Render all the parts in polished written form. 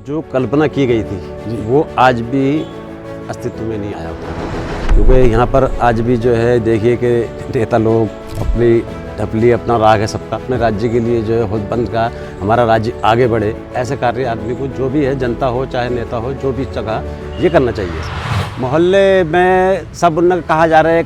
जो कल्पना की गई थी वो आज भी अस्तित्व में नहीं आया होता, क्योंकि यहाँ पर आज भी जो है देखिए कि नेता लोग अपनी ढपली अपना राग है सबका, अपने राज्य के लिए जो है खुद बंद का हमारा राज्य आगे बढ़े, ऐसे कार्य आदमी को जो भी है, जनता हो चाहे नेता हो, जो भी जगह ये करना चाहिए। मोहल्ले में सब उन्हें कहा जा रहा है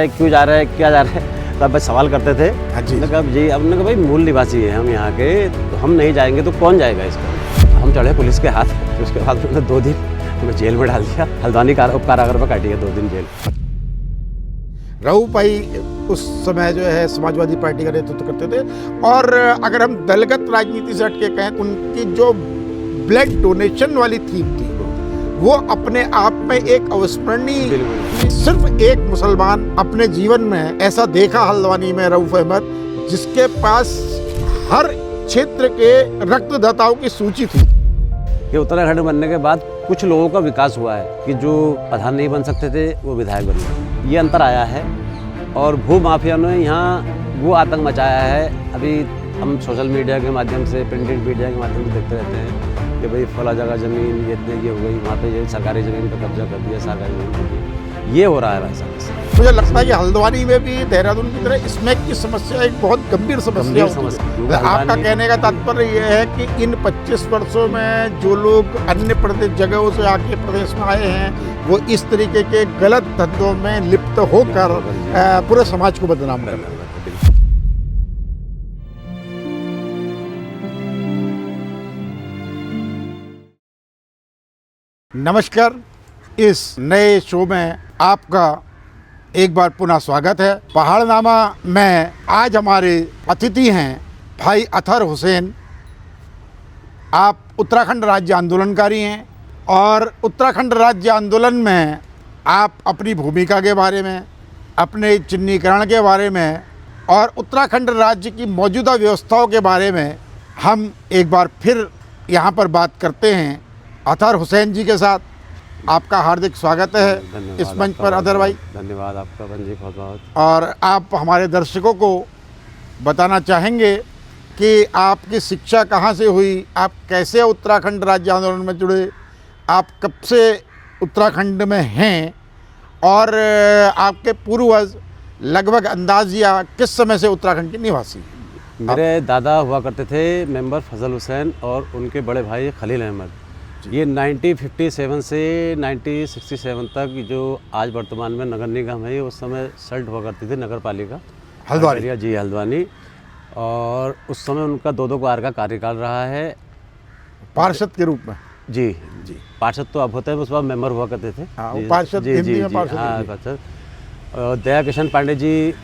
क्यों जा रहे हैं क्या जा रहे हैं, तब बस सवाल करते थे। जी अब भाई मूल निवासी है हम यहाँ के, तो हम नहीं जाएंगे तो कौन जाएगा इसका। हम चढ़े पुलिस के हाथ, उसके बाद उन्होंने 2 दिन हमें जेल में डाल दिया, हल्द्वानी उपकारागार में काटी है 2 दिन जेल। रऊफ भाई उस समय जो है समाजवादी पार्टी का नेतृत्व करते थे, और अगर हम दलगत राजनीति से हटके कहें, उनकी जो ब्लड डोनेशन वाली थीम थी वो अपने आप में एक अविस्मरणीय। सिर्फ एक मुसलमान अपने जीवन में ऐसा देखा हल्द्वानी में, रऊफ अहमद, जिसके पास हर क्षेत्र के रक्तदाताओं की सूची थी। कि उत्तराखंड बनने के बाद कुछ लोगों का विकास हुआ है कि जो प्रधान नहीं बन सकते थे वो विधायक बन गए, ये अंतर आया है। और भू माफिया ने यहाँ वो आतंक मचाया है। अभी हम सोशल मीडिया के माध्यम से, प्रिंटेड मीडिया के माध्यम से देखते रहते हैं कि भाई फला जगह ज़मीन ये इतने की हो गई, वहाँ पे ये सरकारी ज़मीन पर कब्जा कर दिया, सरकारी ज़मीन कर दिया, ये हो रहा है भाई साहब। मुझे लगता है कि हल्द्वानी में भी देहरादून की तरह स्मैक की समस्या एक बहुत गंभीर समस्या है। आपका कहने का तात्पर्य यह है कि इन 25 वर्षों में जो लोग अन्य प्रदेश जगहों से आके प्रदेश में आए हैं, वो इस तरीके के गलत धंधों में लिप्त होकर पूरे समाज को बदनाम कर रहे हैं। नमस्कार, इस नए शो में आपका एक बार पुनः स्वागत है। पहाड़नामा में आज हमारे अतिथि हैं भाई अतहर हुसैन। आप उत्तराखंड राज्य आंदोलनकारी हैं, और उत्तराखंड राज्य आंदोलन में आप अपनी भूमिका के बारे में, अपने चिन्हीकरण के बारे में और उत्तराखंड राज्य की मौजूदा व्यवस्थाओं के बारे में हम एक बार फिर यहाँ पर बात करते हैं अतहर हुसैन जी के साथ। आपका हार्दिक स्वागत है इस मंच पर अतहर भाई। धन्यवाद आपका बंजी, बहुत बहुत। और आप हमारे दर्शकों को बताना चाहेंगे कि आपकी शिक्षा कहाँ से हुई, आप कैसे उत्तराखंड राज्य आंदोलन में जुड़े, आप कब से उत्तराखंड में हैं, और आपके पूर्वज लगभग अंदाजिया किस समय से उत्तराखंड के निवासी? मेरे दादा हुआ करते थे मेंबर फजल हुसैन, और उनके बड़े भाई खलील अहमद। ये 1957 से 1967 तक जो आज वर्तमान में नगर निगम है, उस समय सल्ट हुआ करती थी नगर पालिका हल्द्वानी। जी हल्द्वानी। और उस समय उनका 2 बार का कार्यकाल रहा है पार्षद के रूप में। जी जी, पार्षद तो अब होते हैं, उस बार मेंबर हुआ करते थे। पार्षद हिंदी में पार्षद। हाँ पार्षद। दया किशन पांडे जी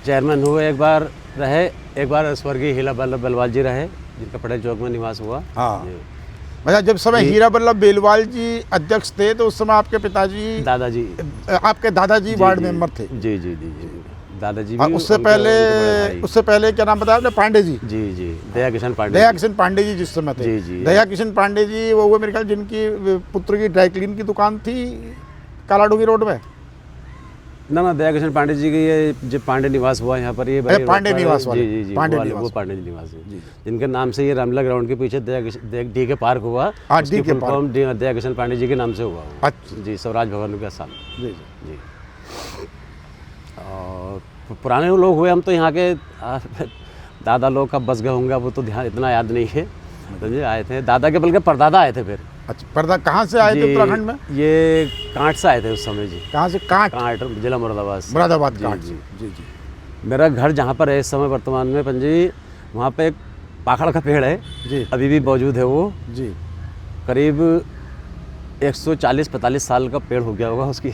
चेयरमैन हुए, एक बार रहे, एक बार स्वर्गीय हीरा बल्लभ बेलवाल जी रहे, जिनका पटेल चौक में निवास हुआ। हाँ, मतलब जब समय हीरा बल्लभ बेलवाल जी अध्यक्ष थे तो उस समय आपके पिताजी, दादाजी, आपके दादाजी वार्ड मेंबर थे। जी जी जी जी, दादाजी भी। उससे पहले क्या नाम बताया आपने? पांडे जी। जी जी, दया किशन पांडे जी जिस समय थे। जी जी, दया किशन पांडे जी वो हुए मेरे ख्याल जिनकी पुत्र की ड्राई क्लीन की दुकान थी कालाडूंगी रोड में। ना दया किशन पांडे जी की ये जो पांडे निवास हुआ यहाँ पर, ये पांडे निवास वाले। जी जी, वो पांडे निवास है, जिनके नाम से ये रामला ग्राउंड के पीछे डी के पार्क हुआ। दया किशन पांडे जी के नाम से हुआ। जी, स्वराज भवन के साथ। जी जी। और पुराने लोग हुए हम तो यहाँ के, दादा लोग कब बस गए होंगे वो तो ध्यान इतना याद नहीं है। तो जी आए थे दादा के, बल्कि परदादा आए थे फिर। अच्छा, परदा कहाँ से आए थे उत्तराखंड में? ये कांट से आए थे उस समय जी। कहाँ से? कांट जिला मुरादाबाद। कांट। जी जी जी। मेरा घर जहाँ पर है इस समय वर्तमान में पंजी, वहाँ पे एक पाखड़ का पेड़ है जी, अभी भी मौजूद है वो जी। करीब 140-45 साल का पेड़ हो गया होगा उसकी।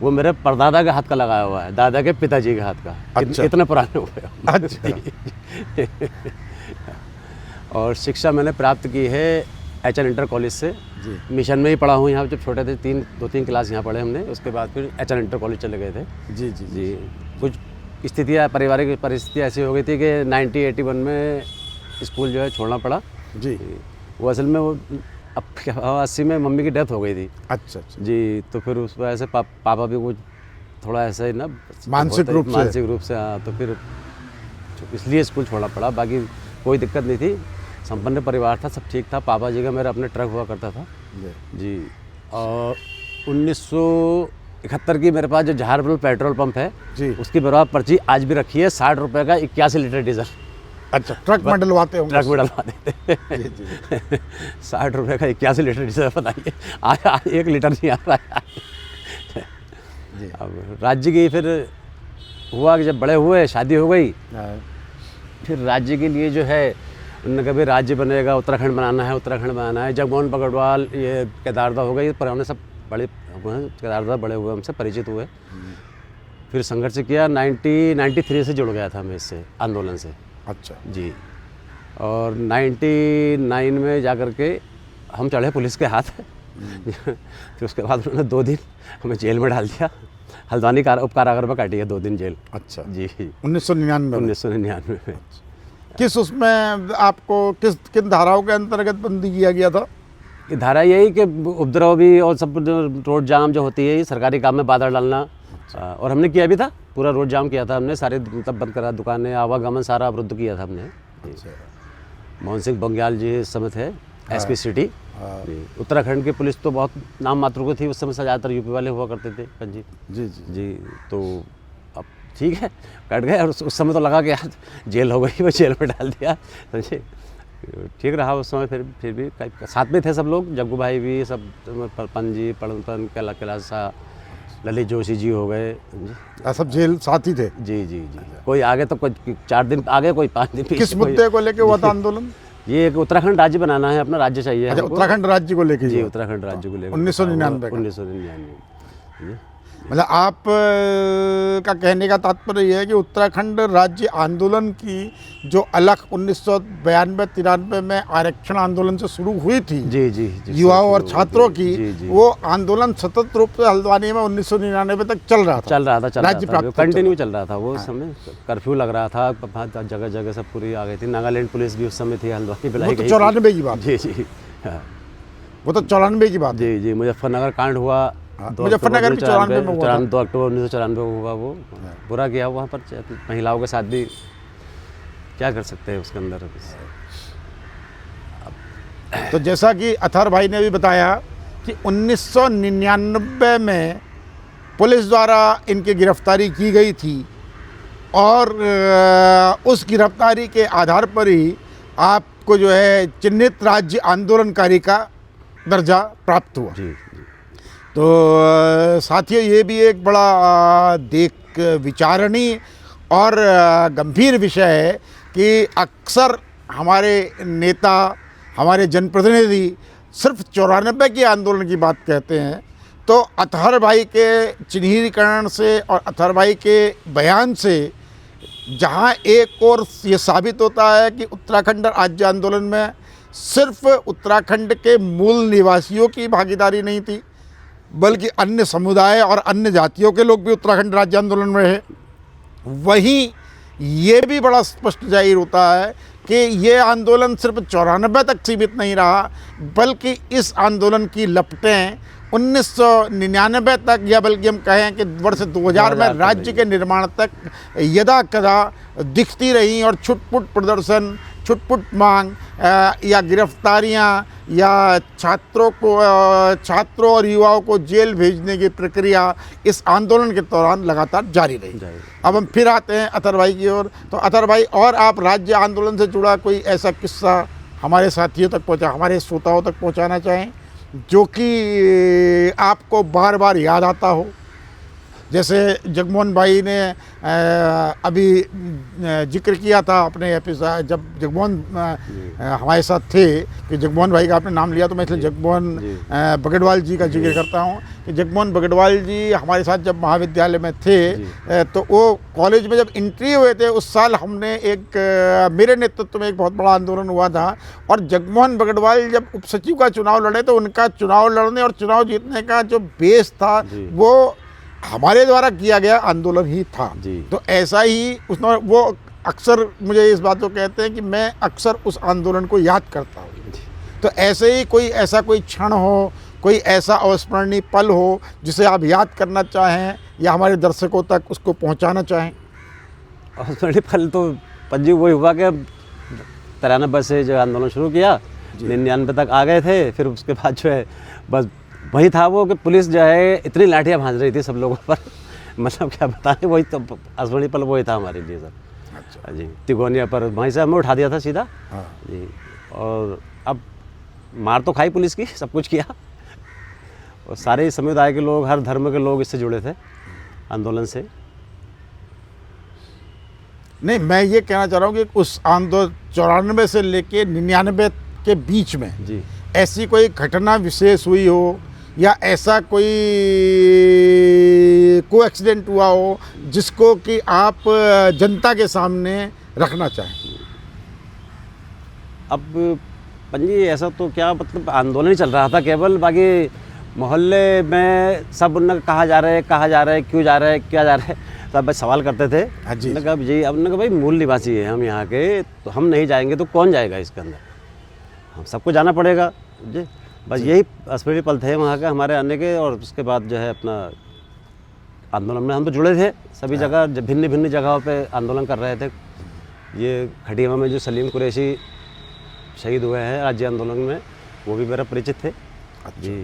वो मेरे परदादा के हाथ का लगाया हुआ है, दादा के पिताजी के हाथ का। अच्छा। इतने पुराने हो गए। अच्छा। और शिक्षा मैंने प्राप्त की है एचएन इंटर कॉलेज से जी। मिशन में ही पढ़ा हूँ यहाँ, जब छोटे थे 2-3 क्लास यहाँ पढ़े हमने, उसके बाद फिर एचएन इंटर कॉलेज चले गए थे। जी जी जी। कुछ स्थितियाँ, पारिवारिक परिस्थितियाँ ऐसी हो गई थी कि 1981 में स्कूल जो है छोड़ना पड़ा जी। वो असल में वो अब 80 में मम्मी की डेथ हो गई थी। अच्छा अच्छा जी। तो फिर उस वजह से पापा भी वो थोड़ा ऐसा ही ना मानसिक रूप से। हाँ, तो फिर इसलिए स्कूल छोड़ना पड़ा, बाकी कोई दिक्कत नहीं थी। संपन्न परिवार था, सब ठीक था। पापा जी का मेरा अपने ट्रक हुआ करता था जी। और 1971 की मेरे पास जो जहारपुर पेट्रोल पंप है जी। उसकी बराबर पर्ची आज भी रखी है, 60 रुपये का 81 लीटर डीजल। अच्छा, ट्रक में डलवाते होंगे? ट्रक में डलवा देते जी जी। 60 रुपये का 81 लीटर डीजल, बताइए आज 1 लीटर नहीं आ रहा है जी। अब राज्य की फिर हुआ कि जब बड़े हुए, शादी हो गई, हाँ। फिर राज्य के लिए जो है उन्होंने कभी राज्य बनेगा, उत्तराखंड बनाना है, उत्तराखंड बनाना है। जगमोहन बगड़वाल, ये केदारदा हो गई, पर उन्होंने सब बड़े केदारदा बड़े हुए, हमसे परिचित हुए। फिर संघर्ष किया, 1993 से जुड़ गया था मैं इससे, आंदोलन से अच्छा जी। और 99 में जा कर के हम चढ़े पुलिस के हाथ फिर उसके बाद उन्होंने 2 दिन हमें जेल में डाल दिया। हल्द्वानी उप कारागार में काटी है 2 दिन जेल। अच्छा जी 1999 1999 में। किस उसमें आपको किन धाराओं के अंतर्गत बंदी किया गया था? ये धारा यही कि उपद्रव भी और सब जो रोड जाम जो होती है, ये सरकारी काम में बाधा डालना। और हमने किया भी था, पूरा रोड जाम किया था हमने, सारे मतलब बंद करा, दुकानें, आवागमन सारा अवरुद्ध किया था हमने। मोहन सिंह बंग्याल जी इस समय थे एसपी सिटी। उत्तराखंड की पुलिस तो बहुत नाम मात्र को थी उस समय, ज़्यादातर यूपी वाले हुआ करते थे जी जी जी जी। तो अब ठीक है, कट गए। और उस समय तो लगा कि यार जेल हो गई, वो जेल में डाल दिया, समझे। ठीक रहा उस समय। फिर भी साथ में थे सब लोग, जग्गू भाई भी, सब पन जी, पड़पन, कैलाश शाह, ललित जोशी जी हो गए जी। सब जेल साथी थे? जी जी जी। कोई आगे तो कोई 4 दिन आगे, कोई 5 दिन पीछे। किस मुद्दे को लेके हुआ था आंदोलन? ये एक उत्तराखंड राज्य बनाना है, अपना राज्य चाहिए। अच्छा, उत्तराखंड राज्य को लेके? जी, उत्तराखंड राज्य को लेकर 1999 1999। मतलब आप का कहने का तात्पर्य यह है कि उत्तराखंड राज्य आंदोलन की जो अलग 1992-93 में आरक्षण आंदोलन से शुरू हुई थी जी जी, युवाओं और छात्रों की, जी। वो आंदोलन सतत रूप से हल्द्वानी में 1999 तक चल रहा था राज्य प्राप्त कंटिन्यू चल रहा था। वो समय कर्फ्यू लग रहा था, जगह जगह सब पूरी आ गई थी। नागालैंड पुलिस भी उस समय थी, हल्द्वानी बुलाई गई। 94 की बात? जी जी वो तो 94 की बात। जी जी। मुजफ्फरनगर कांड हुआ, मुजफ्फरनगर भी 94 में हुआ था। 2 अक्टूबर 1994 को हुआ। वो बुरा किया वहाँ पर, महिलाओं के साथ भी क्या कर सकते हैं उसके अंदर। तो जैसा कि अथर भाई ने भी बताया कि 1999 में पुलिस द्वारा इनकी गिरफ्तारी की गई थी और उस गिरफ्तारी के आधार पर ही आपको जो है चिन्हित राज्य आंदोलनकारी का दर्जा प्राप्त हुआ। जी। तो साथियों, ये भी एक बड़ा देख विचारणीय और गंभीर विषय है कि अक्सर हमारे नेता, हमारे जनप्रतिनिधि सिर्फ 94 के आंदोलन की बात कहते हैं। तो अतहर भाई के चिन्हीकरण से और अतहर भाई के बयान से जहाँ एक और ये साबित होता है कि उत्तराखंड राज्य आंदोलन में सिर्फ उत्तराखंड के मूल निवासियों की भागीदारी नहीं थी, बल्कि अन्य समुदाय और अन्य जातियों के लोग भी उत्तराखंड राज्य आंदोलन में रहे। वहीं ये भी बड़ा स्पष्ट जाहिर होता है कि ये आंदोलन सिर्फ 94 तक सीमित नहीं रहा, बल्कि इस आंदोलन की लपटें 1999 तक, या बल्कि हम कहें कि वर्ष 2000 में राज्य के निर्माण तक यदा कदा दिखती रहीं। और छुटपुट प्रदर्शन, छुटपुट मांग या गिरफ्तारियां या छात्रों और युवाओं को जेल भेजने की प्रक्रिया इस आंदोलन के दौरान लगातार जारी रही। अब हम फिर आते हैं अतहर भाई की ओर। तो अतहर भाई, और आप राज्य आंदोलन से जुड़ा कोई ऐसा किस्सा हमारे साथियों तक हमारे श्रोताओं तक पहुंचाना चाहें जो कि आपको बार बार याद आता हो? जैसे जगमोहन भाई ने अभी जिक्र किया था अपने एपिसोड, जब जगमोहन हमारे साथ थे, कि जगमोहन भाई का आपने नाम लिया तो मैं इसलिए जगमोहन बगड़वाल जी का जिक्र करता हूँ कि जगमोहन बगड़वाल जी हमारे साथ जब महाविद्यालय में थे, तो वो कॉलेज में जब एंट्री हुए थे उस साल हमने मेरे नेतृत्व में एक बहुत बड़ा आंदोलन हुआ था। और जगमोहन बगड़वाल जब उप सचिव का चुनाव लड़े तो उनका चुनाव लड़ने और चुनाव जीतने का जो बेस था वो हमारे द्वारा किया गया आंदोलन ही था। तो ऐसा ही उसने, वो अक्सर मुझे इस बात को कहते हैं कि मैं अक्सर उस आंदोलन को याद करता हूँ। तो ऐसे ही कोई क्षण हो, कोई ऐसा अविस्मरणीय पल हो जिसे आप याद करना चाहें या हमारे दर्शकों तक उसको पहुँचाना चाहें? अविस्मरणीय पल तो पंजी वही हुआ कि 93 से जो आंदोलन शुरू किया, 99 तक आ गए थे। फिर उसके बाद जो है बस वही था वो कि पुलिस जो है इतनी लाठियाँ भांज रही थी सब लोगों पर, मतलब क्या बताएं, वही तो असली पल वही था हमारे लिए सर। अच्छा जी, तिकोनिया पर वहीं से हमें उठा दिया था सीधा। हाँ। जी, और अब मार तो खाई पुलिस की, सब कुछ किया, और सारे समुदाय के लोग, हर धर्म के लोग इससे जुड़े थे आंदोलन से। नहीं, मैं ये कहना चाह रहा हूँ कि उस आंदोलन 94 से लेके 99 के बीच में जी, ऐसी कोई घटना विशेष हुई हो या ऐसा कोई एक्सीडेंट हुआ हो जिसको कि आप जनता के सामने रखना चाहें? अब पंजी ऐसा तो क्या, मतलब आंदोलन ही चल रहा था केवल, बाकी मोहल्ले में सब उन्होंने कहाँ जा रहे हैं, क्यों जा रहे हैं, क्या जा रहे हैं, सब बस सवाल करते थे। हाँ जी। हमने कहा जी, अब ने कहा भाई मूल निवासी है हम यहाँ के, तो हम नहीं जाएंगे तो कौन जाएगा इसके अंदर, हम सबको जाना पड़ेगा जी। बस यही अस्पताली पल थे वहाँ के हमारे आने के। और उसके बाद जो है अपना आंदोलन में हम तो जुड़े थे सभी जगह, भिन्न भिन्न जगहों पे आंदोलन कर रहे थे। ये खटीमा में जो सलीम कुरैशी शहीद हुए हैं राज्य आंदोलन में, वो भी मेरा परिचित थे जी।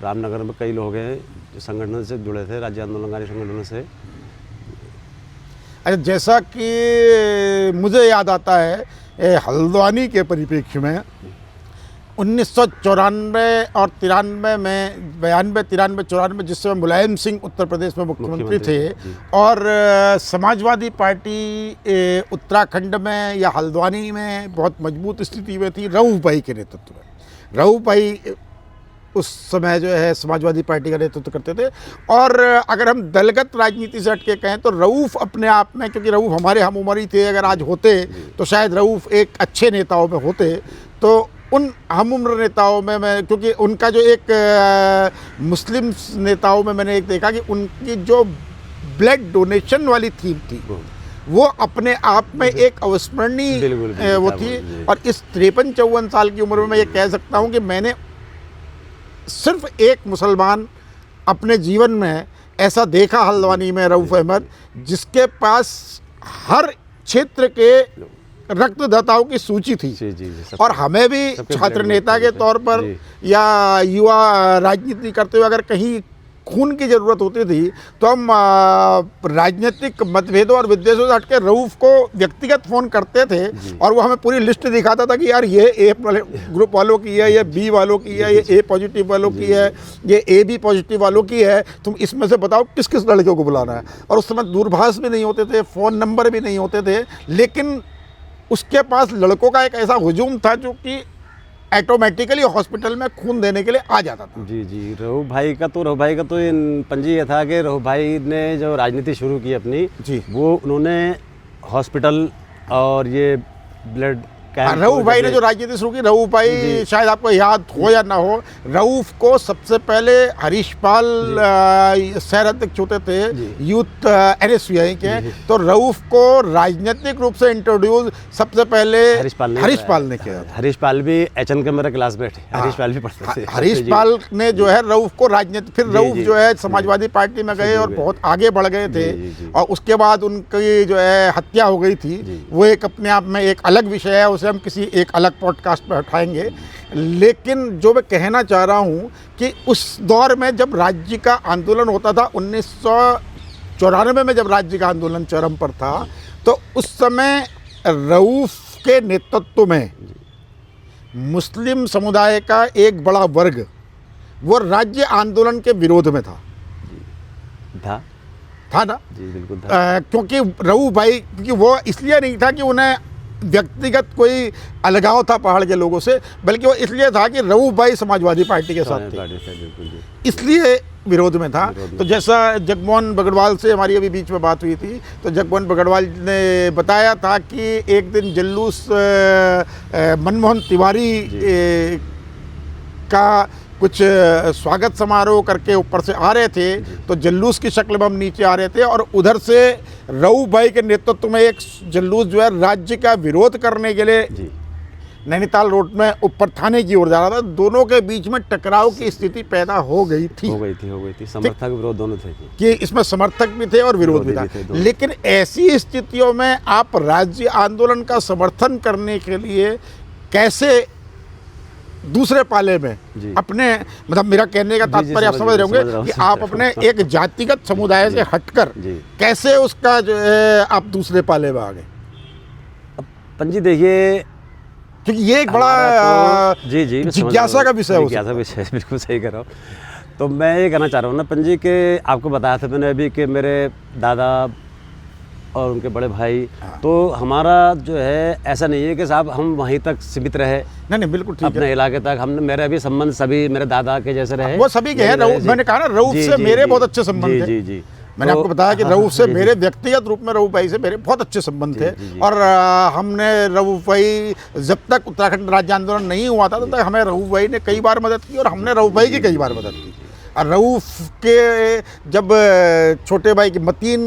रामनगर में कई लोग हैं जो संगठन से जुड़े थे, राज्य आंदोलनकारी संगठनों से। अच्छा, जैसा कि मुझे याद आता है हल्द्वानी के परिप्रेक्ष्य में 1994 और 93 में, 92, 93, 94, जिस समय मुलायम सिंह उत्तर प्रदेश में मुख्यमंत्री थे, और समाजवादी पार्टी उत्तराखंड में या हल्द्वानी में बहुत मजबूत स्थिति में थी रऊफ भाई के नेतृत्व में। रऊफ भाई उस समय जो है समाजवादी पार्टी का नेतृत्व करते थे। और अगर हम दलगत राजनीति से हटके कहें तो रऊफ अपने आप में, क्योंकि रऊफ हमारे हम उम्र ही थे, अगर आज होते तो शायद रऊफ एक अच्छे नेताओं में होते, तो उन हम उम्र नेताओं में मैं, क्योंकि उनका जो एक मुस्लिम नेताओं में मैंने एक देखा कि उनकी जो ब्लड डोनेशन वाली थीम थी वो अपने आप में एक अविस्मरणीय वो थी। और इस 53-54 साल की उम्र में मैं ये कह सकता हूँ कि मैंने सिर्फ एक मुसलमान अपने जीवन में ऐसा देखा हल्द्वानी में, रऊफ अहमद, जिसके पास हर क्षेत्र के रक्तदाताओं की सूची थी। जी, जी, और हमें भी छात्र नेता के तौर पर या युवा राजनीति करते हुए अगर कहीं खून की ज़रूरत होती थी तो हम राजनीतिक मतभेदों और विद्वेषों से हटके रऊफ को व्यक्तिगत फ़ोन करते थे और वो हमें पूरी लिस्ट दिखाता था कि यार ये ए ग्रुप वालों की है, ये बी वालों की है, ये ए पॉजिटिव वालों की है, ये ए बी पॉजिटिव वालों की है, तुम इसमें से बताओ किस किस लड़कियों को बुलाना है। और उस समय दूरभाष भी नहीं होते थे, फ़ोन नंबर भी नहीं होते थे, लेकिन उसके पास लड़कों का एक ऐसा हुजूम था जो कि ऑटोमेटिकली हॉस्पिटल में खून देने के लिए आ जाता था। जी जी, रऊफ भाई का तो पंजी ये था कि रऊफ भाई ने जो राजनीति शुरू की अपनी जी, वो उन्होंने हॉस्पिटल और ये ब्लड कैंप, रऊफ भाई ने जो राजनीति शुरू की, रऊफ भाई शायद आपको याद हो या ना हो, रऊफ को सबसे पहले हरीश पाल शहर अध्यक्ष होते थे यूथ NSVI के, तो रऊफ को राजनीतिक रूप से इंट्रोड्यूस सबसे पहले हरीश पाल ने किया। हरीश पाल भी HN के मेरे क्लासमेट है, हरीश पाल भी पढ़ते थे। हरीश पाल ने जो है रऊफ को राजनीति, फिर रऊफ जो है समाजवादी पार्टी में गए और बहुत आगे बढ़ गए थे, और उसके बाद उनकी जो है हत्या हो गई थी। वो एक अपने आप में एक अलग विषय है, उसे हम किसी एक अलग पॉडकास्ट पर उठाएंगे। लेकिन जो मैं कहना चाह रहा हूँ कि उस दौर में जब राज्य का आंदोलन होता था, 1994 में जब राज्य का आंदोलन चरम पर था, तो उस समय रऊफ के नेतृत्व में मुस्लिम समुदाय का एक बड़ा वर्ग वो राज्य आंदोलन के विरोध में था ना? जी बिल्कुल था। क्योंकि रऊफ भाई, क्योंकि वो इसलिए नहीं था कि उन्हें व्यक्तिगत कोई अलगाव था पहाड़ के लोगों से, बल्कि वो इसलिए था कि रऊफ भाई समाजवादी पार्टी के साथ थे, इसलिए विरोध में था। तो जैसा जगमोहन बगड़वाल से हमारी अभी बीच में बात हुई थी, तो जगमोहन बगड़वाल ने बताया था कि एक दिन जुलूस मनमोहन तिवारी का कुछ स्वागत समारोह करके ऊपर से आ रहे थे, तो जुलूस की शक्ल में हम नीचे आ रहे थे, और उधर से रऊफ भाई के नेतृत्व में एक जुलूस जो है राज्य का विरोध करने के लिए नैनीताल रोड में ऊपर थाने की ओर जा रहा था, दोनों के बीच में टकराव की स्थिति पैदा हो गई थी। हो गई थी समर्थक विरोध दोनों थे कि इसमें समर्थक भी थे और विरोध भी था। लेकिन ऐसी स्थितियों में आप राज्य आंदोलन का समर्थन करने के लिए कैसे दूसरे पाले में अपने, मतलब मेरा कहने का तात्पर्य आप समझ रहे होंगे कि आप अपने एक जातिगत समुदाय से हटकर कैसे उसका जो है आप दूसरे पाले में आ गए। अब पंजी देखिए, क्योंकि ये एक बड़ा जिज्ञासा का विषय हो सकता है। जिज्ञासा विषय बिल्कुल सही कर रहा हूँ। तो मैं ये कहना चाह रहा हूँ ना पंजी के, आपको बताया था मैंने अभी कि मेरे दादा और उनके बड़े भाई, तो हमारा जो है ऐसा नहीं है कि साहब हम वहीं तक सीमित रहे। नहीं बिल्कुल ठीक अपने इलाके तक हमने, मेरे भी संबंध सभी मेरे दादा के जैसे रहे। वो सभी के हैं। मैंने कहा ना, रऊफ से मेरे बहुत अच्छे संबंध थे। जी मैंने आपको बताया कि रऊफ से मेरे व्यक्तिगत रूप में रऊफ भाई से मेरे बहुत अच्छे संबंध थे। और हमने रऊफ भाई, जब तक उत्तराखंड राज्य आंदोलन नहीं हुआ था तब तक हमें रऊफ भाई ने कई बार मदद की और हमने रऊफ भाई की कई बार मदद की। और रऊफ के जब छोटे भाई की मतीन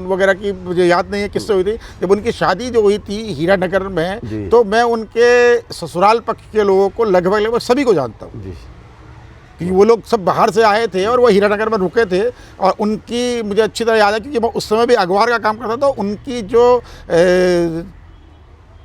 वगैरह की मुझे याद नहीं है किससे हुई थी, जब उनकी शादी जो हुई थी हीरानगर में, तो मैं उनके ससुराल पक्ष के लोगों को लगभग सभी को जानता हूँ, क्योंकि वो लोग सब बाहर से आए थे और वो हीरानगर में रुके थे। और उनकी मुझे अच्छी तरह याद है, क्योंकि मैं उस समय भी अखबार का काम करता था। तो उनकी जो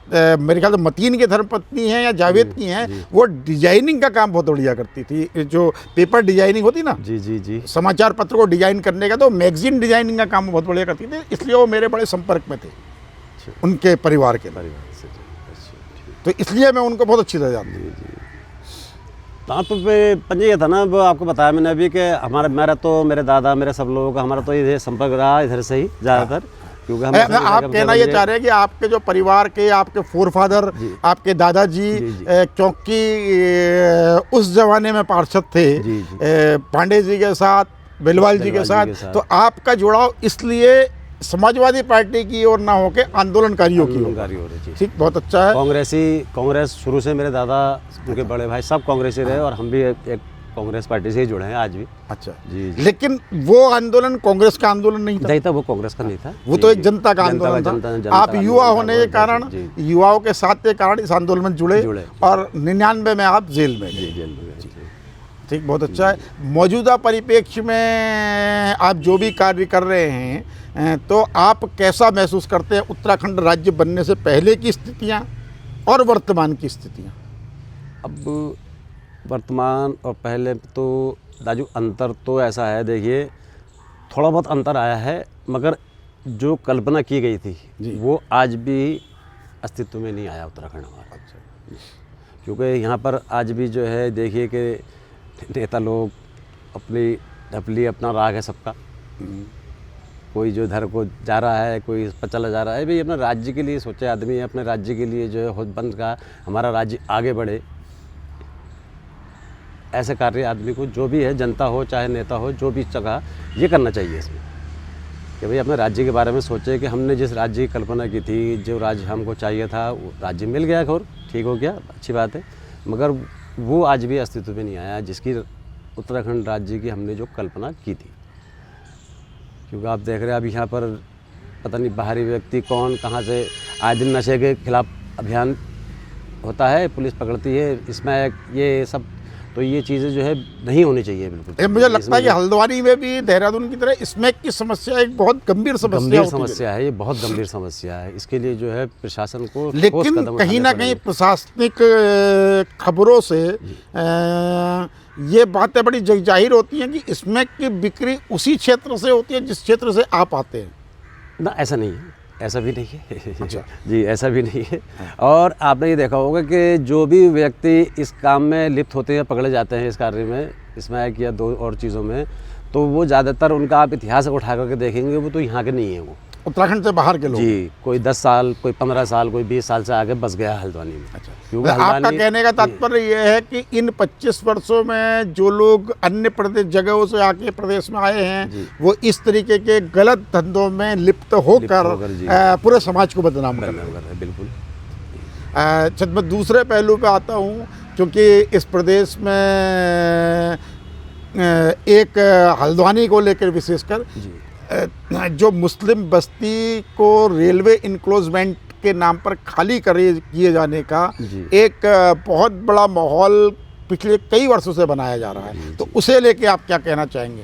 मेरे ख्याल से मतीन की धर्मपत्नी है या जावेद की हैं, वो डिजाइनिंग का काम बहुत बढ़िया करती थी। जो पेपर डिजाइनिंग होती ना, जी समाचार पत्र को डिजाइन करने का, तो मैगजीन डिजाइनिंग का काम बहुत बढ़िया करती थी। इसलिए वो मेरे बड़े संपर्क में थे उनके परिवार के। तो इसलिए मैं उनको बहुत अच्छी तरह जानती हूँ। हाँ, तो पंजी ये था ना, वो आपको बताया मैंने अभी कि मेरा तो मेरे दादा, मेरे सब लोगों का हमारा तो इधर संपर्क रहा, इधर से ही ज़्यादातर। क्योंकि आप कहना ये चाह रहे हैं कि आपके जो परिवार के, आपके फोरफादर, आपके दादाजी, क्योंकि उस जमाने में पार्षद थे पांडे जी के साथ, बेलवाल जी के साथ, तो आपका जुड़ाव इसलिए समाजवादी पार्टी की ओर ना होके आंदोलनकारियों की ओर। ठीक, बहुत अच्छा है। कांग्रेस शुरू से मेरे दादा, उनके बड़े भाई सब कांग्रेसी रहे और हम भी एक कांग्रेस पार्टी से ही जुड़े हैं आज भी। अच्छा जी। लेकिन वो आंदोलन कांग्रेस का आंदोलन नहीं था। वो कांग्रेस का नहीं था, वो तो एक जनता का आंदोलन था। आप युवा होने के कारण, युवाओं के साथ के कारण इस आंदोलन में जुड़े और 99 में आप जेल में गए। ठीक, बहुत अच्छा है। मौजूदा परिप्रेक्ष्य में आप जो भी कार्य कर रहे हैं, तो आप कैसा महसूस करते हैं उत्तराखंड राज्य बनने से पहले की स्थितियां और वर्तमान की स्थितियां? अब वर्तमान और पहले तो राजू अंतर तो ऐसा है, देखिए थोड़ा बहुत अंतर आया है, मगर जो कल्पना की गई थी वो आज भी अस्तित्व में नहीं आया उत्तराखंड हमारा। क्योंकि यहाँ पर आज भी जो है देखिए कि नेता लोग अपनी ढपली, अपना राग है सबका। कोई जो इधर को जा रहा है, कोई इस पर चला जा रहा है। भाई अपने राज्य के लिए सोचे आदमी है, अपने राज्य के लिए जो है बंद का हमारा राज्य आगे बढ़े, ऐसे कार्य आदमी को, जो भी है, जनता हो चाहे नेता हो, जो भी जगह ये करना चाहिए इसमें कि भाई अपने राज्य के बारे में सोचे कि हमने जिस राज्य की कल्पना की थी, जो राज्य हमको चाहिए था, वो राज्य मिल गया, और ठीक हो गया, अच्छी बात है। मगर वो आज भी अस्तित्व में नहीं आया जिसकी उत्तराखंड राज्य की हमने जो कल्पना की थी। क्योंकि आप देख रहे हैं अभी यहाँ पर पता नहीं बाहरी व्यक्ति कौन कहाँ से, आए दिन नशे के खिलाफ अभियान होता है, पुलिस पकड़ती है, इसमें ये सब, तो ये चीज़ें जो है नहीं होनी चाहिए बिल्कुल। मुझे लगता है कि हल्द्वानी में भी देहरादून की तरह स्मैक की समस्या एक बहुत गंभीर समस्या है। ये बहुत गंभीर समस्या है। इसके लिए जो है प्रशासन को, लेकिन कहीं ना कहीं प्रशासनिक खबरों से ये बातें बड़ी जाहिर होती हैं कि स्मैक की बिक्री उसी क्षेत्र से होती है जिस क्षेत्र से आप आते हैं। ना, ऐसा नहीं है, ऐसा भी नहीं है। अच्छा। जी, ऐसा भी नहीं है। और आपने ये देखा होगा कि जो भी व्यक्ति इस काम में लिप्त होते हैं, पकड़े जाते हैं इस कार्य में, इसमें या दो और चीज़ों में, तो वो ज़्यादातर उनका आप इतिहास उठा करके देखेंगे, वो तो यहाँ के नहीं है, वो उत्तराखंड से बाहर के लोग। जी, कोई 10 साल, कोई 15 साल, कोई 20 साल से आगे बस गया हल्द्वानी में। अच्छा, क्योंकि आपका कहने का तात्पर्य ये है कि इन 25 वर्षों में जो लोग अन्य प्रदेश जगहों से आके प्रदेश में आए हैं, वो इस तरीके के गलत धंधों में लिप्त होकर पूरे समाज को बदनाम कर रहे हैं। बिल्कुल। अच्छा, मैं दूसरे पहलू पे आता हूँ, क्योंकि इस प्रदेश में एक हल्द्वानी को लेकर विशेषकर जो मुस्लिम बस्ती को रेलवे इनक्लोजमेंट के नाम पर खाली किए जाने का जी। एक बहुत बड़ा माहौल पिछले कई वर्षों से बनाया जा रहा है, तो उसे लेके आप क्या कहना चाहेंगे?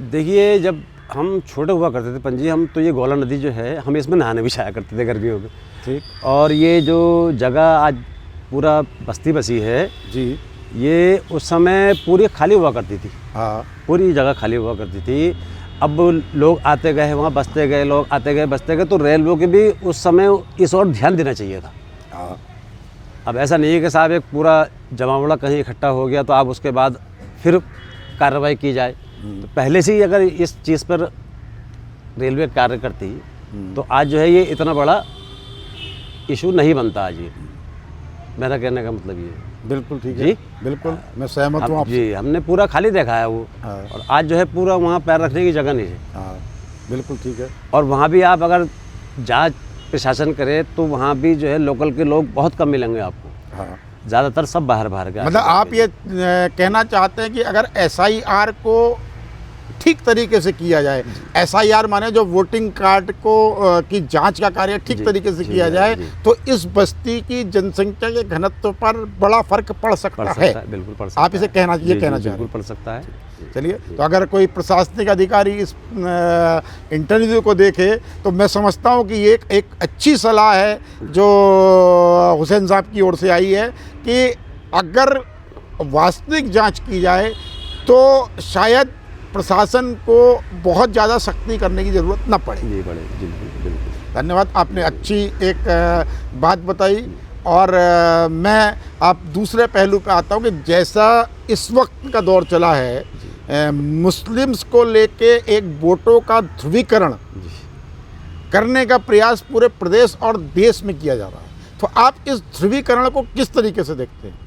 देखिए, जब हम छोटे हुआ करते थे पंजी, हम तो ये गौला नदी जो है, हम इसमें नहाने भी जाया करते थे गर्मियों में। ठीक। और ये जो जगह आज पूरा बस्ती बसी है जी। ये उस समय पूरी खाली हुआ करती थी। हाँ। पूरी जगह खाली हुआ करती थी। अब लोग आते गए वहाँ बसते गए, लोग आते गए बसते गए, तो रेलवे के भी उस समय इस ओर ध्यान देना चाहिए था। हाँ। अब ऐसा नहीं है कि साहब एक पूरा जमावड़ा कहीं इकट्ठा हो गया तो आप उसके बाद फिर कार्रवाई की जाए। तो पहले से ही अगर इस चीज़ पर रेलवे कार्य करती तो आज जो है ये इतना बड़ा इशू नहीं बनता आज ये। मेरा कहने का मतलब ये है। बिल्कुल ठीक है जी। बिल्कुल मैं सहमत हूँ आपसे। जी, हमने पूरा खाली देखा है वो। हाँ। और आज जो है पूरा वहाँ पैर रखने की जगह नहीं है। हाँ बिल्कुल ठीक है। और वहाँ भी आप अगर जांच प्रशासन करे तो वहाँ भी जो है लोकल के लोग बहुत कम मिलेंगे आपको। हाँ ज़्यादातर सब बाहर के मतलब आप ये कहना चाहते हैं कि अगर एसआईआर को ठीक तरीके से किया जाए, एसआईआर माने जो वोटिंग कार्ड को की जांच का कार्य ठीक तरीके से किया जाए, तो इस बस्ती की जनसंख्या के घनत्व पर बड़ा फर्क पड़ सकता है। बिल्कुल पड़ सकता आप इसे कहना ये कहना चाह रहे बिल्कुल हैं। पड़ सकता है। चलिए, तो अगर कोई प्रशासनिक अधिकारी इस इंटरव्यू को देखे तो मैं समझता हूँ कि ये एक अच्छी सलाह है जो हुसैन साहब की ओर से आई है कि अगर वास्तविक जांच की जाए तो शायद प्रशासन को बहुत ज़्यादा सख्ती करने की ज़रूरत न पड़े। जी पड़े, बिल्कुल। धन्यवाद, आपने अच्छी एक बात बताई। और मैं आप दूसरे पहलू पे आता हूँ कि जैसा इस वक्त का दौर चला है, मुस्लिम्स को लेके एक वोटों का ध्रुवीकरण करने का प्रयास पूरे प्रदेश और देश में किया जा रहा है, तो आप इस ध्रुवीकरण को किस तरीके से देखते हैं?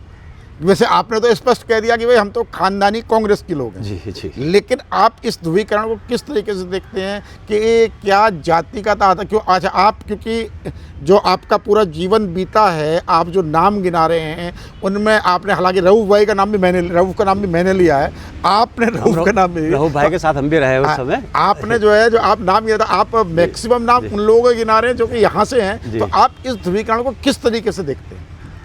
वैसे आपने तो स्पष्ट कह दिया कि भाई हम तो खानदानी कांग्रेस के लोग हैं, जी। लेकिन आप इस ध्रुवीकरण को किस तरीके से देखते हैं कि क्या जाति का था? क्यों अच्छा आप, क्योंकि जो आपका पूरा जीवन बीता है, आप जो नाम गिना रहे हैं उनमें आपने, हालांकि रऊफ भाई का नाम भी मैंने लिया है, आपने रऊफ का नाम भी, रऊफ भाई के साथ हम भी रहे उस समय। आपने जो है जो आप नाम गिना था, आप मैक्सिमम नाम उन लोगों के गिना रहे हैं जो कि यहाँ से हैं, तो आप इस ध्रुवीकरण को किस तरीके से देखते हैं?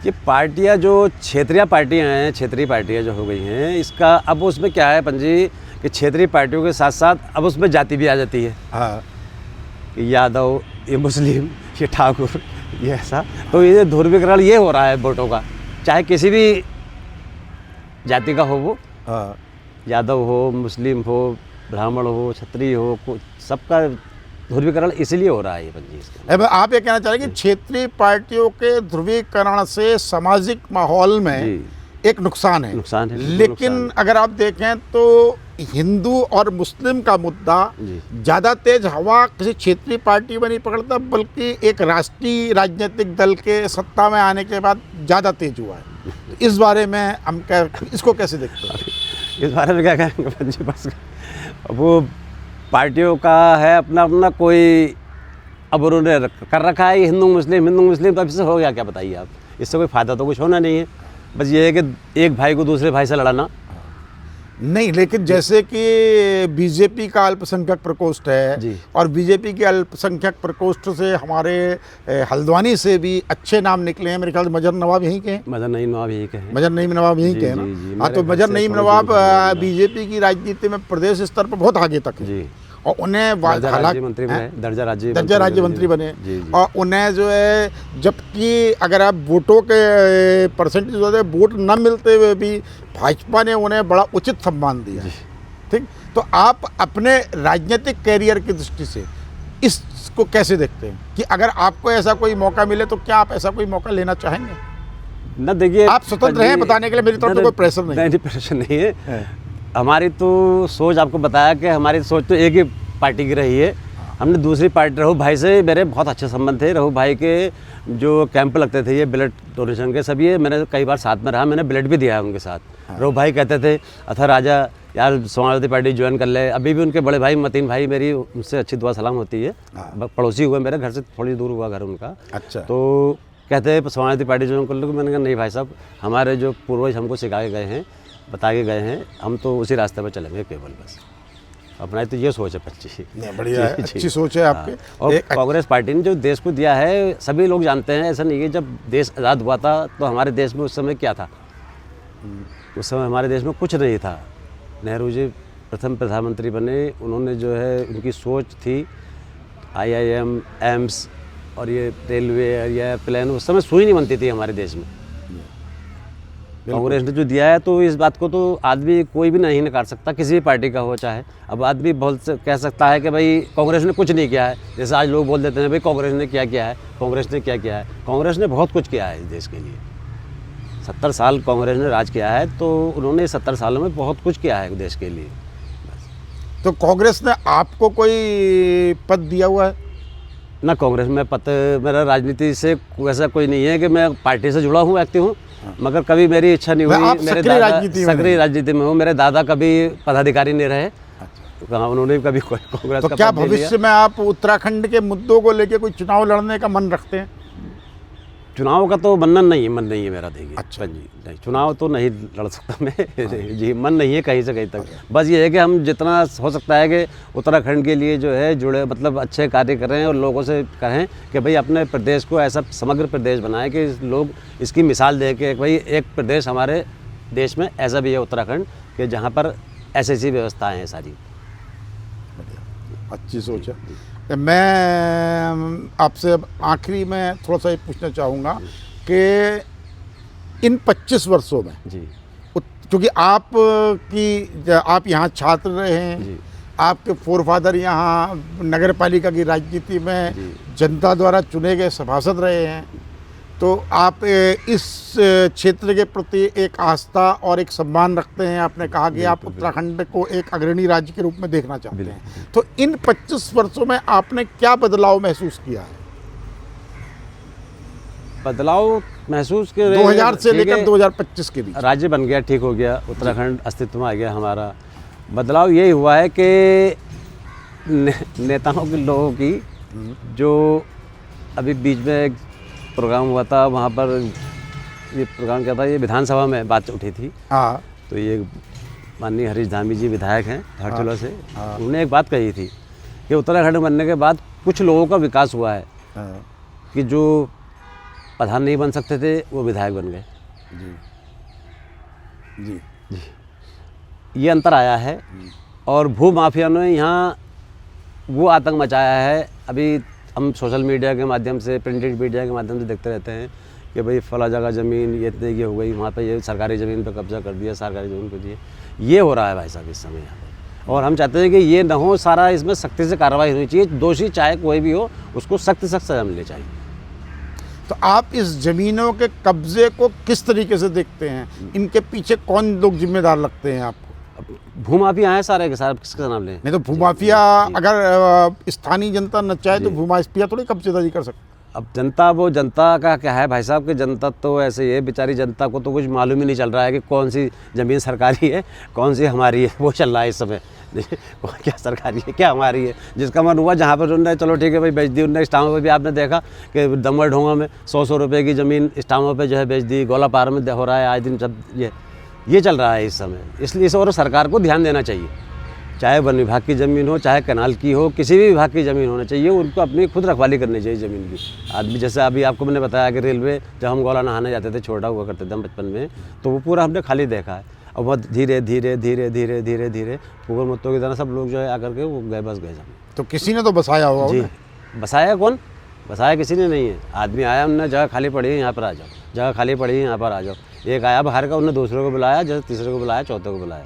ये पार्टियां जो क्षेत्रीय पार्टियां हैं, क्षेत्रीय पार्टियां जो हो गई हैं, इसका अब उसमें क्या है पंजी कि क्षेत्रीय पार्टियों के साथ साथ अब उसमें जाति भी आ जाती है। हाँ। कि यादव, ये मुस्लिम, ये ठाकुर, ये ऐसा, तो ये ध्रुवीकरण ये हो रहा है वोटों का, चाहे किसी भी जाति का हो वो। हाँ। यादव हो, मुस्लिम हो, ब्राह्मण हो, क्षत्रिय हो, सबका ध्रुवीकरण इसीलिए हो रहा है ये पंजी। आप ये कहना चाह रहे हैं कि क्षेत्रीय पार्टियों के ध्रुवीकरण से सामाजिक माहौल में एक नुकसान है। लेकिन अगर आप देखें तो हिंदू और मुस्लिम का मुद्दा ज़्यादा तेज हवा किसी क्षेत्रीय पार्टी में नहीं पकड़ता, बल्कि एक राष्ट्रीय राजनीतिक दल के सत्ता में आने के बाद ज़्यादा तेज हुआ है। इस बारे में हम इसको कैसे देखते हैं? इस बारे में क्या कहेंगे पंजी? बस वो पार्टियों का है अपना अपना, कोई अब उन्होंने कर रखा है हिंदू मुस्लिम, तो अब इससे हो गया क्या बताइए आप? इससे कोई फ़ायदा तो कुछ होना नहीं है, बस ये है कि एक भाई को दूसरे भाई से लड़ाना। नहीं, लेकिन जैसे कि बीजेपी का अल्पसंख्यक प्रकोष्ठ है और बीजेपी के अल्पसंख्यक प्रकोष्ठ से हमारे हल्द्वानी से भी अच्छे नाम निकले हैं। मेरे ख्याल से मजर नवाब यहीं के हैं। मजर नईम नवाब यहीं के हैं। मजर नईम नवाब यहीं के हैं ना? हाँ, तो मजर नईम नवाब बीजेपी की राजनीति में प्रदेश स्तर पर बहुत आगे तक है और उन्हें दर्जा राज्य मंत्री बने और उन्हें जो है, जबकि अगर आप वोटों के परसेंटेज वोट न मिलते हुए भी भाजपा ने उन्हें बड़ा उचित सम्मान दिया। ठीक, तो आप अपने राजनीतिक कैरियर की दृष्टि से इसको कैसे देखते हैं कि अगर आपको ऐसा कोई मौका मिले तो क्या आप ऐसा कोई मौका लेना चाहेंगे? ना देखिए, आप स्वतंत्र हैं बताने के लिए, मेरी तरफ से कोई प्रेशर नहीं। प्रेशर नहीं है। हमारी तो सोच, आपको बताया कि हमारी सोच तो एक ही पार्टी की रही है। हमने दूसरी पार्टी, रघु भाई से मेरे बहुत अच्छे संबंध थे। रघु भाई के जो कैंप लगते थे ये ब्लड डोनेशन के, सब ये मैंने कई बार साथ में रहा, मैंने ब्लड भी दिया है उनके साथ। रघु भाई कहते थे अथा राजा यार समाजवादी पार्टी ज्वाइन कर ले। अभी भी उनके बड़े भाई मतीन भाई, मेरी उनसे अच्छी दुआ सलाम होती है। पड़ोसी हुए मेरे घर से, थोड़ी दूर हुआ घर उनका। अच्छा। तो कहते हैं समाजवादी पार्टी ज्वाइन कर लो। मैंने कहा नहीं भाई साहब, हमारे जो पूर्वज हमको सिखा के गए हैं, बता के गए हैं, हम तो उसी रास्ते पर चलेंगे केवल बस। अपना तो ये सोच है अच्छी। नहीं, बढ़िया है, अच्छी सोच है आपकी। और कांग्रेस पार्टी ने जो देश को दिया है सभी लोग जानते हैं, ऐसा नहीं है। जब देश आज़ाद हुआ था तो हमारे देश में उस समय क्या था? उस समय हमारे देश में कुछ नहीं था। नेहरू जी प्रथम प्रधानमंत्री बने, उन्होंने जो है उनकी सोच थी IIM, एम्स और ये रेलवे या प्लेन, उस समय सुई नहीं बनती थी हमारे देश में। कांग्रेस ने जो दिया है तो इस बात को तो आदमी कोई भी नहीं नकार सकता, किसी भी पार्टी का हो चाहे। अब आदमी कह सकता है कि भाई कांग्रेस ने कुछ नहीं किया है, जैसे आज लोग बोल देते हैं भाई कांग्रेस ने क्या किया है, कांग्रेस ने क्या किया है। कांग्रेस ने बहुत कुछ किया है इस देश के लिए। 70 साल कांग्रेस ने राज किया है, तो उन्होंने 70 सालों में बहुत कुछ किया है देश के लिए। तो कांग्रेस ने आपको कोई पद दिया हुआ है? ना कांग्रेस में पद, मेरा राजनीति से वैसा कोई नहीं है कि मैं पार्टी से जुड़ा हुआ व्यक्ति हूँ, मगर कभी मेरी इच्छा नहीं हुई। मेरे दादा सक्रिय राजनीति में हूँ, मेरे दादा कभी पदाधिकारी नहीं रहे। कहाँ उन्होंने कभी कोई कांग्रेस तो का क्या पद नहीं भविष्य में आप उत्तराखंड के मुद्दों को लेकर कोई चुनाव लड़ने का मन रखते हैं? चुनाव का तो मन नहीं है मेरा, देखिए। अच्छा जी, नहीं, चुनाव तो नहीं लड़ सकता मैं। जी, मन नहीं है कहीं से कहीं तक। बस ये है कि हम जितना हो सकता है कि उत्तराखंड के लिए जो है जुड़े, मतलब अच्छे कार्य करें और लोगों से कहें कि भाई अपने प्रदेश को ऐसा समग्र प्रदेश बनाएं कि लोग इसकी मिसाल दे के भाई एक प्रदेश हमारे देश में ऐसा भी है उत्तराखंड कि जहाँ पर ऐसी व्यवस्थाएँ हैं सारी। अच्छी सोच है। मैं आपसे अब आखिरी में थोड़ा सा ये पूछना चाहूँगा कि इन 25 वर्षों में जी, क्योंकि आप यहाँ छात्र रहे हैं, आपके फोरफादर यहाँ नगर पालिका की राजनीति में जनता द्वारा चुने गए सभासद रहे हैं, तो आप इस क्षेत्र के प्रति एक आस्था और एक सम्मान रखते हैं। आपने कहा कि आप उत्तराखंड को एक अग्रणी राज्य के रूप में देखना चाहते हैं। तो इन 25 वर्षों में आपने क्या बदलाव महसूस किया है? बदलाव महसूस के 2000 से लेकर 2025 के बीच राज्य बन गया, ठीक हो गया, उत्तराखंड अस्तित्व में आ गया हमारा। बदलाव यही हुआ है कि नेताओं के लोगों की जो अभी बीच में एक प्रोग्राम हुआ था, वहाँ पर ये प्रोग्राम क्या था, ये विधानसभा में बात उठी थी। हाँ, तो ये माननीय हरीश धामी जी विधायक हैं धारचूला से, उन्होंने एक बात कही थी कि उत्तराखंड बनने के बाद कुछ लोगों का विकास हुआ है कि जो प्रधान नहीं बन सकते थे वो विधायक बन गए। जी ये अंतर आया है। और भू माफिया ने यहाँ वो आतंक मचाया है। अभी हम सोशल मीडिया के माध्यम से, प्रिंटेड मीडिया के माध्यम से देखते रहते हैं कि भाई फला जगह ज़मीन ये इतने की हो गई, वहाँ पे ये सरकारी ज़मीन पे कब्जा कर दिया, सरकारी ज़मीन पे दिए। ये हो रहा है भाई साहब इस समय यहाँ पे, और हम चाहते हैं कि ये न हो। सारा इसमें सख्ती से कार्रवाई होनी चाहिए। दोषी चाहे कोई भी हो, उसको सख्त से सख्त सजा मिलनी चाहिए। तो आप इस ज़मीनों के कब्जे को किस तरीके से देखते हैं? इनके पीछे कौन लोग जिम्मेदार लगते हैं आपको? भूमाफिया हैं सारे के सारे, किसका नाम लें? नहीं तो भूमाफिया, अगर स्थानीय जनता न चाहे तो भूमाफिया थोड़ी कब्जेदारी कर सकते। अब जनता का क्या है भाई साहब कि जनता तो ऐसे ही है, बेचारी जनता को तो कुछ मालूम ही नहीं चल रहा है कि कौन सी ज़मीन सरकारी है, कौन सी हमारी है। वो चल रहा है इस समय, क्या सरकारी है क्या हमारी है। जिसका मन हुआ जहाँ पर उन्होंने चलो ठीक है भाई बेच दी उन्होंने। स्टामों पे भी आपने देखा कि दमर ढोंगा में 100 रुपये की ज़मीन स्टामों पे जो है बेच दी। गोलापार में हो रहा है आज दिन, सब ये चल रहा है इस समय। इसलिए इस और सरकार को ध्यान देना चाहिए, चाहे वन विभाग की ज़मीन हो, चाहे कैनाल की हो, किसी भी विभाग की ज़मीन होना चाहिए। उनको अपनी खुद रखवाली करनी चाहिए ज़मीन की। आदमी जैसे अभी आपको मैंने बताया कि रेलवे, जब हम गोला नहाने जाते थे, छोटा हुआ करते थे हम बचपन में, तो वो पूरा हमने खाली देखा है। और बहुत धीरे धीरे धीरे धीरे धीरे धीरे पुगर मुत्तों की तरह सब लोग जो है आकर के वो गए, बस गए जमीन। तो किसी ने तो बसाया होगा। जी, बसाया कौन? बसाया किसी ने नहीं है। आदमी आया, हमने जगह खाली पड़ी है यहाँ पर आ जाओ, जगह खाली पड़ी है यहाँ पर आ जाओ। एक आया बाहर का, उन्होंने दूसरे को बुलाया, जैसे तीसरे को बुलाया, चौथे को बुलाया।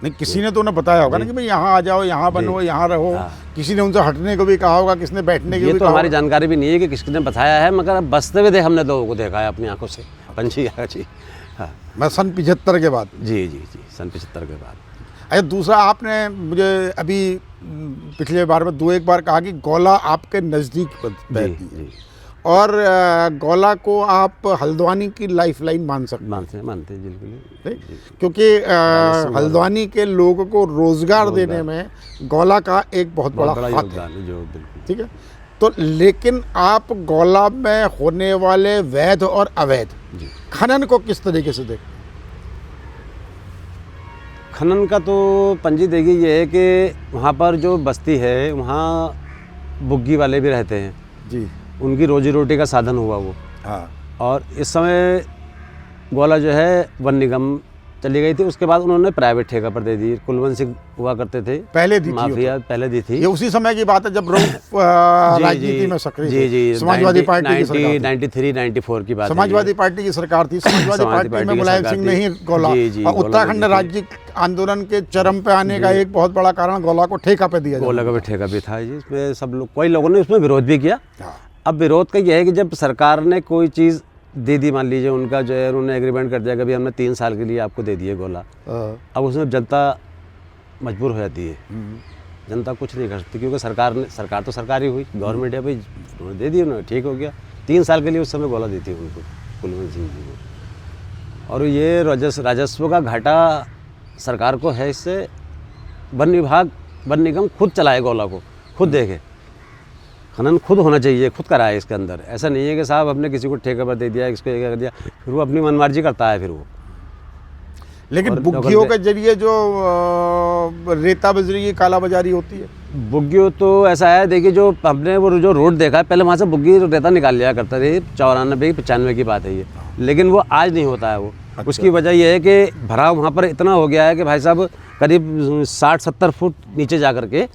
नहीं, किसी ने तो उन्हें बताया होगा ना कि भाई यहाँ आ जाओ, यहाँ बनो, यहाँ रहो। किसी ने उनसे हटने को भी कहा होगा, किसने बैठने की भी तो हमारी जानकारी भी नहीं है कि किसने बताया है, मगर अब बसते हुए हमने लोगों को देखा है अपनी आंखों से। पंछी जी, हाँ। मैं सन 75 के बाद। जी, सन 75 के बाद। अच्छा, दूसरा आपने मुझे अभी पिछले बार में एक बार कहा कि गोला आपके नज़दीक बहती है, और गोला को आप हल्द्वानी की लाइफलाइन मानते हैं बिल्कुल, क्योंकि हल्द्वानी के लोगों को रोजगार देने में गोला का एक बहुत बड़ा हाथ है। ठीक है, तो लेकिन आप गोला में होने वाले वैध और अवैध खनन को किस तरीके से देखते हैं? खनन का तो पंजी देखिए ये है कि वहाँ पर जो बस्ती है वहाँ बुग्गी वाले भी रहते हैं जी। उनकी रोजी रोटी का साधन हुआ वो। हाँ। और इस समय गोला जो है वन निगम चली गई थी, उसके बाद उन्होंने प्राइवेट ठेका पर दे दी। कुलवंत सिंह हुआ करते थे, पहले दी थी माफिया पहले दी थी। ये उसी समय की बात है जब राजनीति में सक्रिय जी जी थे। समाजवादी पार्टी की सरकार थी। 93 94 की बात है। समाजवादी पार्टी की सरकार थी। समाजवादी पार्टी में मुलायम सिंह ने ही गोला और उत्तराखंड राज्य आंदोलन के चरम पे आने का एक बहुत बड़ा कारण गोला को ठेका पे दिया। गोला का भी ठेका भी था जी, इसमें सब लोग, कई लोगों ने उसमें विरोध भी किया। हाँ। अब विरोध का यह है कि जब सरकार ने कोई चीज़ दे दी, मान लीजिए उनका जो है उन्होंने एग्रीमेंट कर दिया कि अभी हमने 3 साल के लिए आपको दे दिए गोला, अब उसमें जनता मजबूर हो जाती है। जनता कुछ नहीं कर सकती क्योंकि सरकार तो सरकार ही हुई, गवर्नमेंट है भाई, उन्होंने दे दी, उन्होंने ठीक हो गया। 3 साल के लिए उस समय गोला दी थी उनको, कुलवंत सिंह जी को। और ये राजस्व का घाटा सरकार को है, इससे वन विभाग वन निगम खुद चलाए गोला को, खुद देखे। खनन खुद होना चाहिए, खुद कराए इसके अंदर। ऐसा नहीं है कि साहब हमने किसी को ठेके पर दे दिया, इसको ये कर दिया, फिर वो अपनी मनमर्जी करता है फिर वो। लेकिन बुग्गियों के जरिए जो रेता बजरी की कालाबाजारी होती है, बुग्गियों तो ऐसा है, देखिए जो हमने वो जो रोड देखा है, पहले वहाँ से बुग्गी रेता निकाल लिया करता थे, 94 95 की बात है ये, लेकिन वो आज नहीं होता है वो। अच्छा। उसकी वजह ये है कि भराव वहाँ पर इतना हो गया है कि भाई साहब करीब 60-70 फुट नीचे जा कर के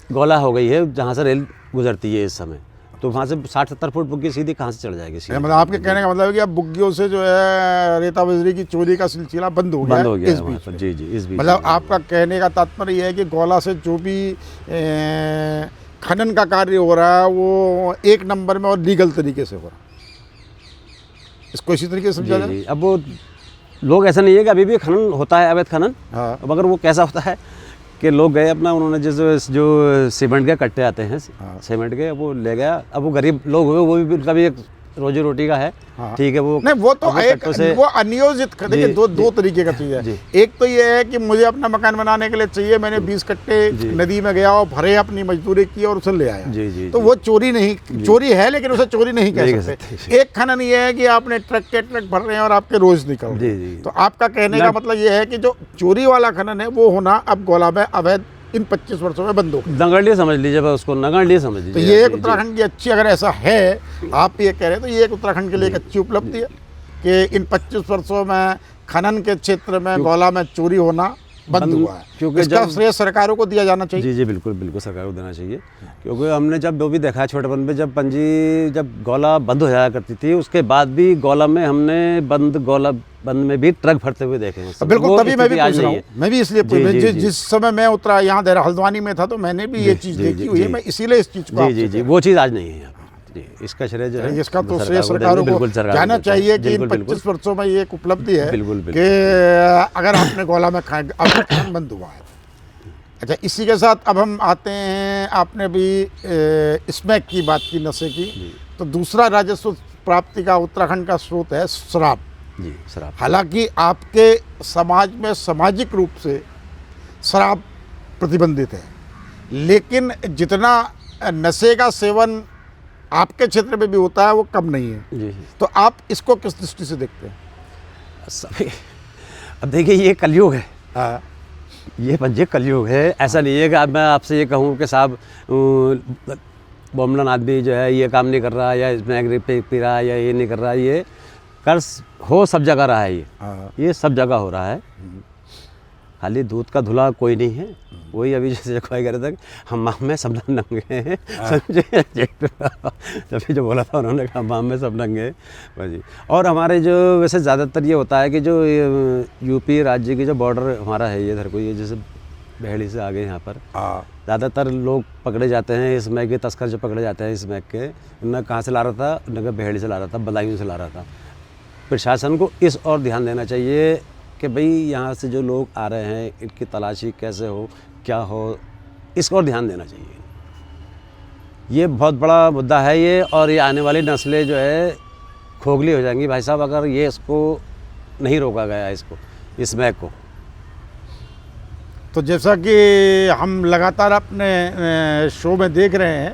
गोला हो गई है जहाँ से रेल गुजरती है इस समय। तो वहाँ से 60-70 फुट बुग्गी सीधी कहाँ से चढ़ जाएगी सीधी? मतलब आपके कहने का मतलब है कि अब बुग्गियों से जो है रेता बजरी की चोरी का सिलसिला बंद हो गया है इस बीच में। जी जी, इस बीच मतलब आपका कहने का तात्पर्य यह है कि गोला से जो भी खनन का कार्य हो रहा है वो 1 नंबर में और लीगल तरीके से हो रहा है, इसको इसी तरीके से समझा जाए। अब वो लोग, ऐसा नहीं है कि अभी भी खनन होता है, अवैध खनन। हाँ। मगर वो कैसा होता है कि लोग गए अपना, उन्होंने जैसे जो सीमेंट के कट्टे आते हैं, हाँ। सीमेंट के, वो ले गया। अब वो गरीब लोग हुए, वो भी उनका भी एक रोजी रोटी का है। हाँ। ठीक है, वो नहीं, वो तो एक से वो अनियोजित, देखिए दो तरीके का चीज़ है। एक तो ये है कि मुझे अपना मकान बनाने के लिए चाहिए, मैंने 20 कट्टे नदी में गया और भरे, अपनी मजदूरी की और उसे ले आया। जी जी, तो वो चोरी नहीं, चोरी है लेकिन उसे चोरी नहीं कह सकते। एक खनन ये है कि आपने ट्रक के ट्रक भर रहे हैं और आपके रोज निकल रहे हैं। तो आपका कहने का मतलब ये है कि जो चोरी वाला खनन है वो होना अब गोला में अवैध इन 25 वर्षों में बंद हो गया। नगण्य समझ लीजिए, उसको नगण्य समझ लीजिए। तो ये एक उत्तराखंड की अच्छी, अगर ऐसा है आप ये कह रहे हैं, तो ये एक उत्तराखंड के लिए एक अच्छी उपलब्धि है कि इन 25 वर्षों में खनन के क्षेत्र में गोला में चोरी होना बंद हुआ है। क्योंकि इसका श्रेय सरकारों को दिया जाना चाहिए। जी जी, बिल्कुल बिल्कुल सरकार को देना चाहिए। क्योंकि हमने जब वो भी देखा है छोटेपन में, जब पंजी जब गोला बंद हो जाया करती थी, उसके बाद भी गोला में हमने गोला बंद में भी ट्रक भरते हुए देखे हैं। बिल्कुल, तभी मैं भी पूछ रहा हूँ, मैं भी इसलिए जिस समय मैं उतरा यहाँ देहरा हल्द्वानी में था तो मैंने भी ये चीज़ देखी हुई है, मैं इसीलिए इस चीज़ को जी जी, वो चीज़ आज नहीं है जी। इसका श्रेय जो है, इसका तो श्रेय सरकारों को जाना चाहिए कि इन 25 वर्षों में ये एक उपलब्धि है कि अगर आपने गोला में खनन बंद हुआ है। अच्छा, इसी के साथ अब हम आते हैं, आपने भी स्मैक की बात की, नशे की, तो दूसरा राजस्व प्राप्ति का उत्तराखंड का स्रोत है शराब। जी, शराब। हालांकि आपके समाज में सामाजिक रूप से शराब प्रतिबंधित है, लेकिन जितना नशे का सेवन आपके क्षेत्र में भी होता है वो कम नहीं है। जी। तो आप इसको किस दृष्टि से देखते हैं? सभी, अब देखिए ये कलयुग है। हाँ। ये पंजे कलयुग है। ऐसा नहीं है कि अब मैं आपसे ये कहूँ कि साहब बॉम्बलन आदमी जो है ये काम नहीं कर रहा, या इसमें पी रहा है, या ये नहीं कर रहा, ये कर हो सब जगह रहा है। ये सब जगह हो रहा है। खाली दूध का धुला कोई नहीं है। वही अभी जैसे कोई कह रहे थे हमाम में सब नंगे हैं, समझे? तभी जो बोला था उन्होंने, हमाम में सब नंगे हैं जी। और हमारे जो वैसे ज़्यादातर ये होता है कि जो यूपी राज्य की जो बॉर्डर हमारा है, ये इधर को, ये जैसे बहेड़ी से आगे यहाँ पर ज़्यादातर लोग पकड़े जाते हैं। स्मैक के तस्कर जो पकड़े जाते हैं स्मैक के, मैं कहाँ से ला रहा था, उन्होंने बहेड़ी से ला रहा था, बदायूं से ला रहा था। प्रशासन को इस और ध्यान देना चाहिए कि भाई यहाँ से जो लोग आ रहे हैं इनकी तलाशी कैसे हो, क्या हो, इसको और ध्यान देना चाहिए। ये बहुत बड़ा मुद्दा है ये, और ये आने वाली नस्लें जो है खोखली हो जाएंगी भाई साहब, अगर ये इसको नहीं रोका गया, इसको स्मैक को। तो जैसा कि हम लगातार अपने शो में देख रहे हैं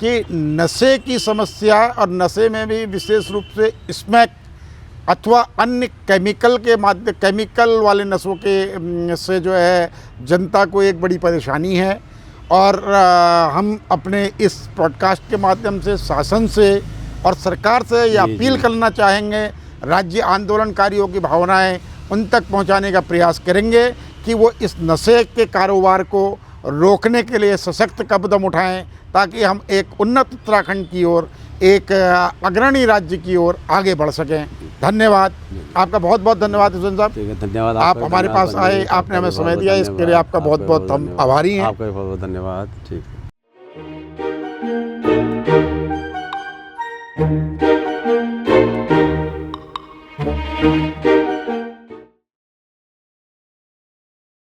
कि नशे की समस्या, और नशे में भी विशेष रूप से स्मैक अथवा अन्य केमिकल वाले नशों के से जो है जनता को एक बड़ी परेशानी है। और हम अपने इस पॉडकास्ट के माध्यम से शासन से और सरकार से ये अपील करना चाहेंगे, राज्य आंदोलनकारियों की भावनाएं उन तक पहुंचाने का प्रयास करेंगे कि वो इस नशे के कारोबार को रोकने के लिए सशक्त कदम उठाएं, ताकि हम एक उन्नत उत्तराखंड की ओर, एक अग्रणी राज्य की ओर आगे बढ़ सकें। धन्यवाद, आपका बहुत बहुत धन्यवाद हुसैन साहब। ठीक है, धन्यवाद। आप हमारे पास आए, आपने हमें समय दिया, इसके लिए आपका बहुत बहुत हम आभारी हैं। आपका बहुत बहुत धन्यवाद। ठीक है।